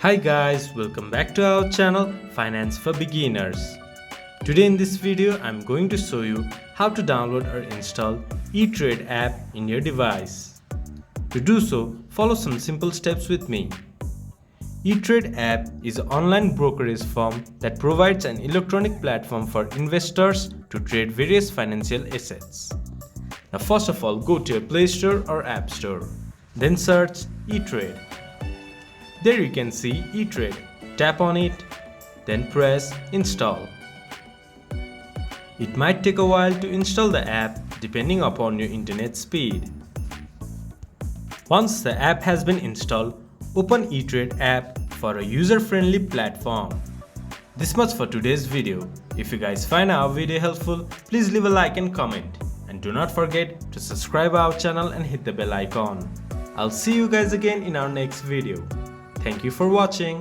Hi guys, welcome back to our channel Finance for Beginners. Today in this video I'm going to show you how to download or install ETRADE app in your device. To do so, follow some simple steps with me. ETRADE app is an online brokerage firm that provides an electronic platform for investors to trade various financial assets. Now first of all, go to your Play Store or App Store. Then search ETRADE. There you can see ETRADE. Tap on it, then press Install. It might take a while to install the app depending upon your internet speed. Once the app has been installed, open ETRADE app for a user-friendly platform. This much for today's video. If you guys find our video helpful, please leave a like and comment. And do not forget to subscribe our channel and hit the bell icon. I'll see you guys again in our next video. Thank you for watching.